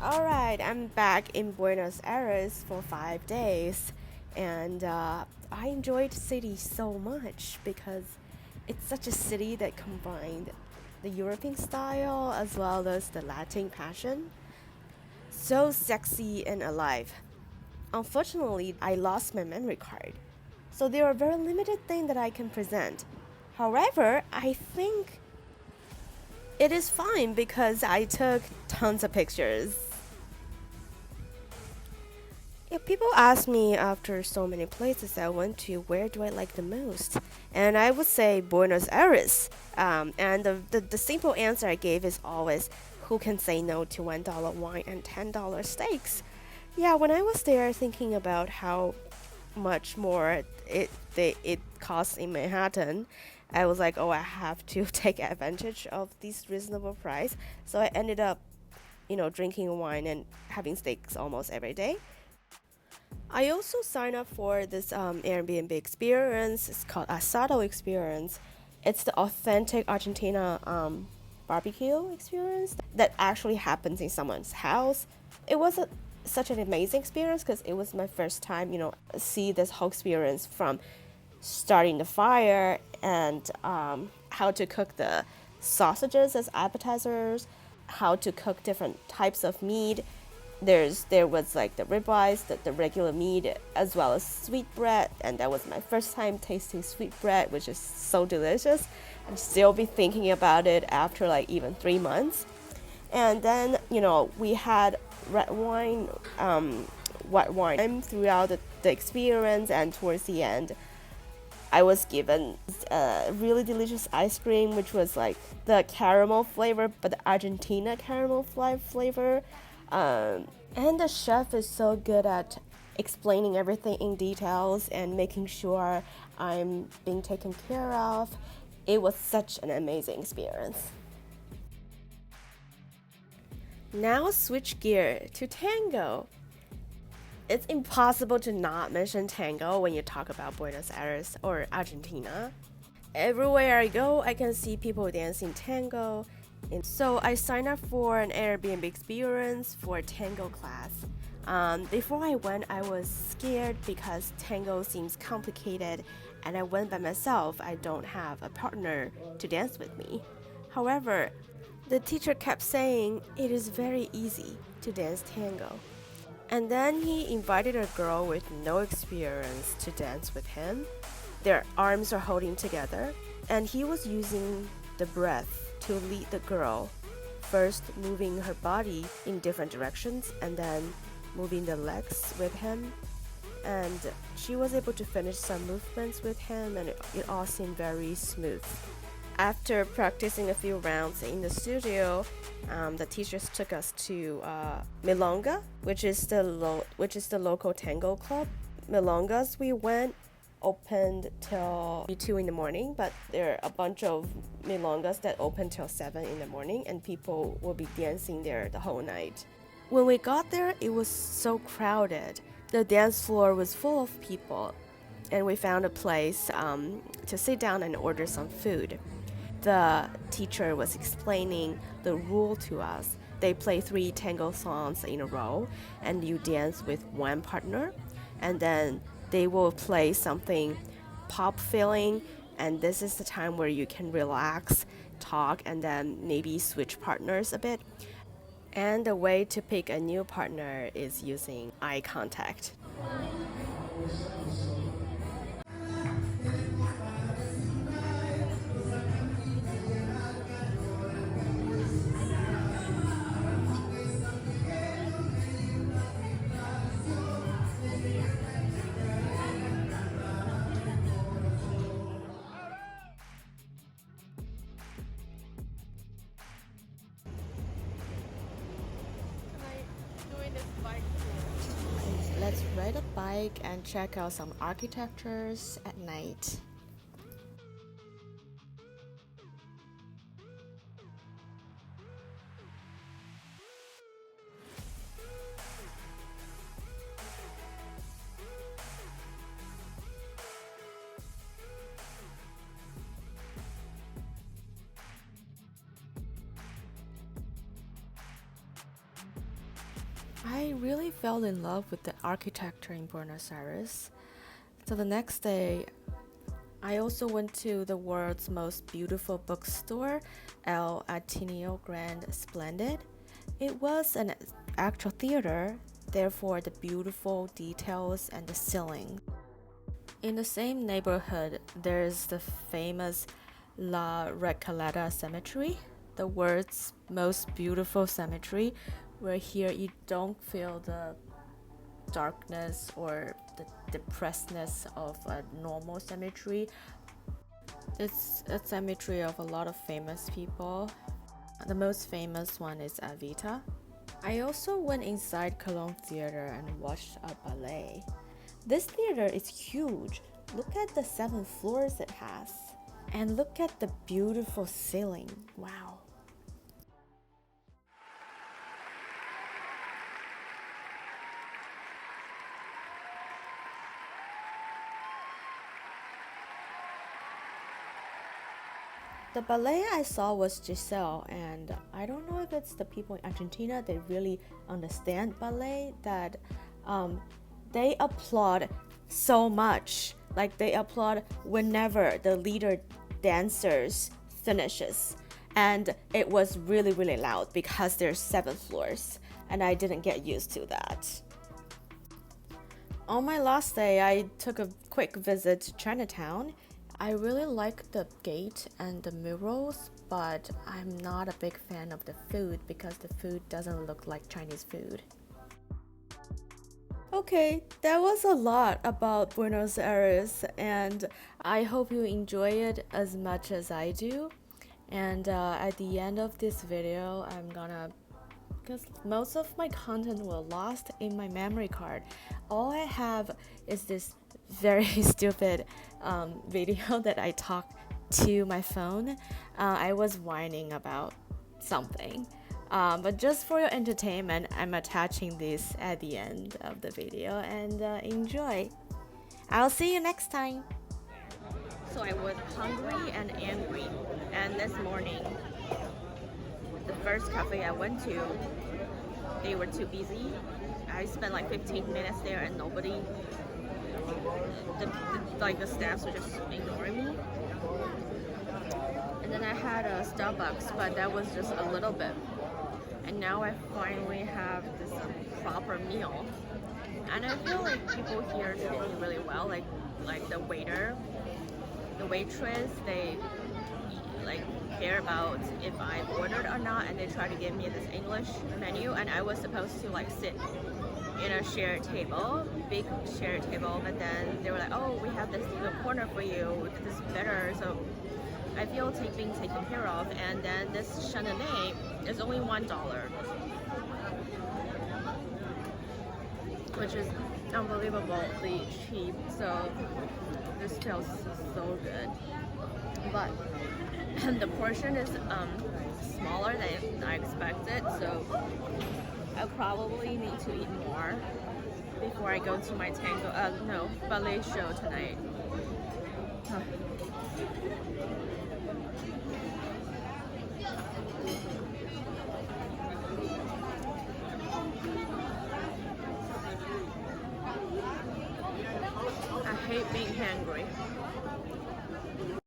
Alright, I'm back in Buenos Aires for 5 days, and I enjoyed the city so much because it's such a city that combined the European style as well as the Latin passion. So sexy and alive. Unfortunately, I lost my memory card, so there are very limited things that I can present. However, I think it is fine because I took tons of pictures. Yeah, people ask me after so many places I went to, where do I like the most? And I would say Buenos Aires. And the simple answer I gave is always, who can say no to $1 wine and $10 steaks? Yeah, when I was there thinking about how much more it costs in Manhattan, I was like, oh, I have to take advantage of this reasonable price. So I ended up, drinking wine and having steaks almost every day. I also signed up for this Airbnb experience. It's called Asado Experience. It's the authentic Argentina barbecue experience that actually happens in someone's house. It was such an amazing experience because it was my first time, see this whole experience from starting the fire and how to cook the sausages as appetizers, how to cook different types of meat. There was like the ribeyes, the regular meat, as well as sweetbread, and that was my first time tasting sweetbread, which is so delicious. I'm still be thinking about it after like even 3 months. And then we had red wine, white wine throughout the experience, and towards the end, I was given a really delicious ice cream, which was like the caramel flavor, but the Argentina caramel flavor. And the chef is so good at explaining everything in details and making sure I'm being taken care of. It was such an amazing experience. Now switch gear to tango. It's impossible to not mention tango when you talk about Buenos Aires or Argentina. Everywhere I go, I can see people dancing tango. And so I signed up for an Airbnb experience for a tango class. Before I went, I was scared because tango seems complicated, and I went by myself. I don't have a partner to dance with me. However, the teacher kept saying it is very easy to dance tango. And then he invited a girl with no experience to dance with him. Their arms are holding together, and he was using the breath to lead the girl, first moving her body in different directions and then moving the legs with him. And she was able to finish some movements with him, and it all seemed very smooth. After practicing a few rounds in the studio, the teachers took us to Milonga, which is the local tango club. Milongas we went opened till 2 in the morning, but there are a bunch of milongas that open till 7 in the morning, and people will be dancing there the whole night. When we got there, it was so crowded. The dance floor was full of people, and we found a place to sit down and order some food. The teacher was explaining the rule to us. They play 3 tango songs in a row, and you dance with one partner, and then they will play something pop filling, and this is the time where you can relax, talk, and then maybe switch partners a bit. And the way to pick a new partner is using eye contact. Let's ride a bike and check out some architectures at night. I really fell in love with the architecture in Buenos Aires. So the next day, I also went to the world's most beautiful bookstore, El Ateneo Grand Splendid. It was an actual theater, therefore the beautiful details and the ceiling. In the same neighborhood, there's the famous La Recoleta Cemetery, the world's most beautiful cemetery, where here you don't feel the darkness or the depressedness of a normal cemetery. It's a cemetery of a lot of famous people. The most famous one is Evita. I also went inside Cologne Theater and watched a ballet. This theater is huge. Look at the 7 floors it has. And look at the beautiful ceiling. Wow. The ballet I saw was Giselle, and I don't know if it's the people in Argentina that really understand ballet, that they applaud so much. Like they applaud whenever the leader dancers finishes. And it was really, really loud because there's 7 floors, and I didn't get used to that. On my last day, I took a quick visit to Chinatown. I really like the gate and the murals, but I'm not a big fan of the food because the food doesn't look like Chinese food. Okay, that was a lot about Buenos Aires, and I hope you enjoy it as much as I do. And at the end of this video, I'm gonna, because most of my content was lost in my memory card. All I have is this very stupid video that I talked to my phone. I was whining about something, but just for your entertainment, I'm attaching this at the end of the video, and enjoy. I'll see you next time. So I was hungry and angry, and this morning, the first cafe I went to, they were too busy. I spent like 15 minutes there and nobody, the staffs were just ignoring me. And then I had a Starbucks, but that was just a little bit. And now I finally have this proper meal. And I feel like people here treat me really well, like the waiter, the waitress, they like care about if I ordered or not, and they try to give me this English menu, and I was supposed to like sit in a shared table, big shared table, but then they were like, oh, we have this little corner for you, this is better. So I feel being taken care of. And then this Chardonnay is only $1, which is unbelievably cheap. So this feels so good, but the portion is smaller than I expected, so I probably need to eat more before I go to my ballet show tonight. I hate being hungry.